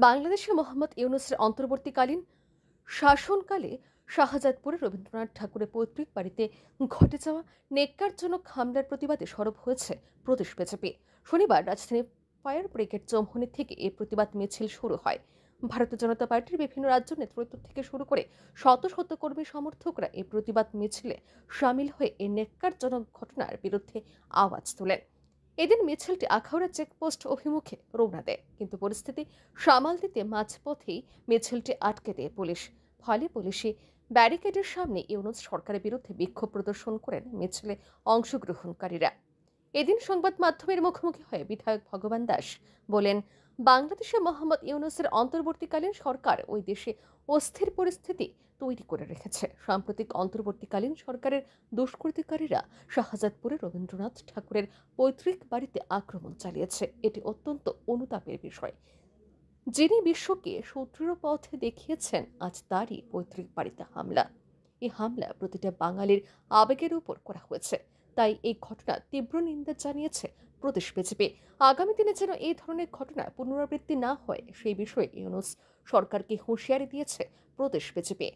বাংলাদেশে মোহাম্মদ ইউনূসের অন্তর্বর্তীকালীন শাসনকালে শাহজাদপুরে রবীন্দ্রনাথ ঠাকুরের পৈতৃক বাড়িতে ঘটে যাওয়া নেক্কারজনক হামলার প্রতিবাদে সরব হয়েছে প্রদেশ বিজেপি। শনিবার রাজধানীর ফায়ার ব্রিগেড চৌমুহনী থেকে এই প্রতিবাদ মিছিল শুরু হয়। ভারতীয় জনতা পার্টির বিভিন্ন রাজ্য নেতৃত্ব থেকে শুরু করে শত শত কর্মী সমর্থকরা এই প্রতিবাদ মিছিলে সামিল হয়ে এই নেক্কারজনক ঘটনার বিরুদ্ধে আওয়াজ তোলেন। এদিন মিছিলটি আখাউড়া চেকপোস্ট অভিমুখে রওনা দেয়, কিন্তু পরিস্থিতি সামাল দিতে মাঝপথেই মিছিলটি আটকে দেয় পুলিশ। ফলে পুলিশি ব্যারিকেডের সামনে ইউনূস সরকারের বিরুদ্ধে বিক্ষোভ প্রদর্শন করেন মিছিলে অংশগ্রহণকারীরা। এদিন সংবাদ মাধ্যমের মুখোমুখি হয়ে বিধায়ক ভগবান দাস বলেন, বাংলাদেশে মোহাম্মদ ইউনূসের অন্তর্বর্তীকালীন সরকার ওই দেশে অস্থির পরিস্থিতি তৈরি করে রেখেছে। সাম্প্রতিক অন্তর্বর্তীকালীন সরকারের দুষ্কৃতিকারীরা শাহজাদপুরে রবীন্দ্রনাথ ঠাকুরের পৈতৃক বাড়িতে আক্রমণ চালিয়েছে। এটি অত্যন্ত অনুতাপের বিষয়। যিনি বিশ্বকে সুদৃঢ় পথে দেখিয়েছেন, আজ তারই পৈতৃক বাড়িতে হামলা। এই হামলা প্রতিটা বাঙালির আবেগের উপর করা হয়েছে। তাই এই ঘটনা তীব্র নিন্দা জানিয়েছে প্রদেশ বিজেপি। আগামী দিনে যেন এই ধরনের ঘটনা পুনরাবৃত্তি না হয় সেই বিষয়ে ইউনূস সরকারকে হুঁশিয়ারি দিয়েছে প্রদেশ বিজেপি।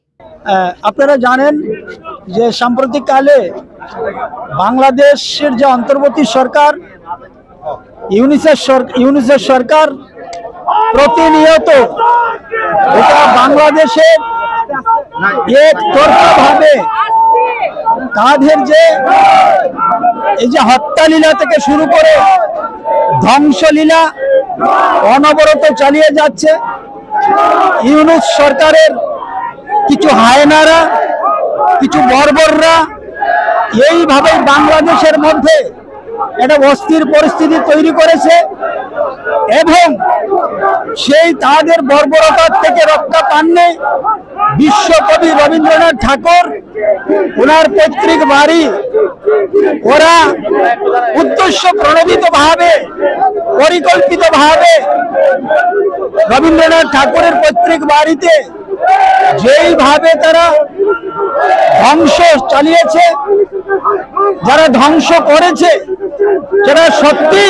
আপনারা জানেন যে সাম্প্রতিককালে বাংলাদেশের যে অন্তর্বর্তী সরকার ইউনূসের সরকার প্রতিনিয়ত বাংলাদেশে একতরফাভাবে তাদের যে এই যে হত্যালীলা থেকে শুরু করে ধ্বংসলীলা অনবরত চালিয়ে যাচ্ছে। ইউনূস সরকারের কিছু হায়নারা, কিছু বর্বররা এইভাবে বাংলাদেশের মধ্যে একটা অস্থির পরিস্থিতি তৈরি করেছে এবং সেই তাদের বর্বরতার থেকে রক্ষা পাননি বিশ্বকবি রবীন্দ্রনাথ ঠাকুর, ওনার পৈতৃক বাড়ি ওরা উদ্দেশ্য প্রণোদিতভাবে পরিকল্পিতভাবে রবীন্দ্রনাথ ঠাকুরের পৈতৃক বাড়িতে যেইভাবে তারা ধ্বংস চালিয়েছে, যারা ধ্বংস করেছে, যারা সত্যি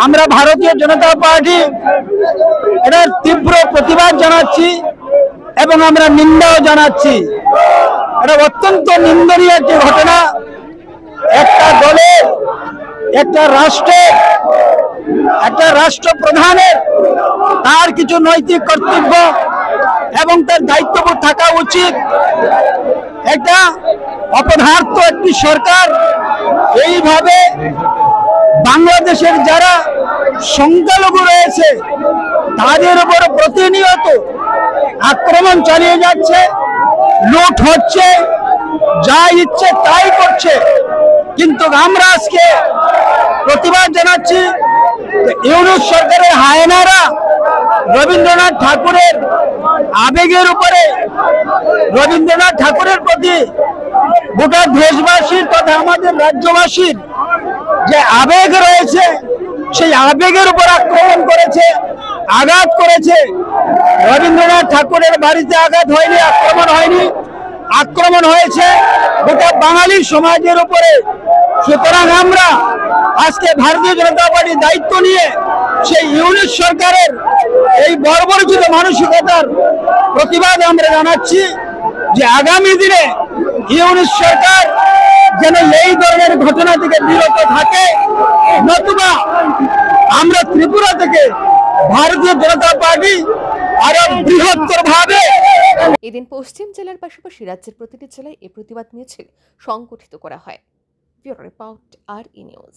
আমরা ভারতীয় জনতা পার্টি এটার তীব্র প্রতিবাদ জানাচ্ছি এবং আমরা নিন্দাও জানাচ্ছি। এটা অত্যন্ত নিন্দনীয় একটি ঘটনা। একটা দলের, একটা রাষ্ট্রের, একটা রাষ্ট্রপ্রধানের তার কিছু নৈতিক কর্তব্য এবং তার দায়িত্ববোধ থাকা উচিত। এটা অপদার্থ একটি সরকার এইভাবে বাংলাদেশের যারা সংখ্যালঘু রয়েছে তাদের উপর প্রতিনিয়ত আক্রমণ চালিয়ে যাচ্ছে, লুট হচ্ছে, যা ইচ্ছে তাই করছে। কিন্তু আমরা আজকে প্রতিবাদ জানাচ্ছি ইউনূস সরকারের হায়নারা রবীন্দ্রনাথ ঠাকুরের আবেগের উপরে, রবীন্দ্রনাথ ঠাকুরের প্রতি গোটা দেশবাসীর তথা আমাদের রাজ্যবাসীর যে আবেগ রয়েছে সেই আবেগের উপর আক্রমণ করেছে, আঘাত করেছে। রবীন্দ্রনাথ ঠাকুরের বাড়িতে আঘাত হয়নি, আক্রমণ হয়নি, আক্রমণ হয়েছে গোটা বাঙালি সমাজের উপরে। সুতরাং আমরা আজকে ভারতীয় জনতা পার্টির দায়িত্ব নিয়ে সেই ইউনূস সরকারের এই বর্বরচিত মানসিকতার প্রতিবাদ আমরা জানাচ্ছি যে আগামী দিনে ইউনূস সরকার যেন এই ধরনের ঘটনা থেকে বিরত থাকে, নতুবা আমরা ত্রিপুরা থেকে ভারতীয় জনতা পার্টি আরো বৃহত্তর ভাবে। এদিন পশ্চিম জেলার পাশাপাশি রাজ্যের প্রতিটি জেলায় এই প্রতিবাদ মিছিল সংগঠিত করা হয়। Bureau report, RE news.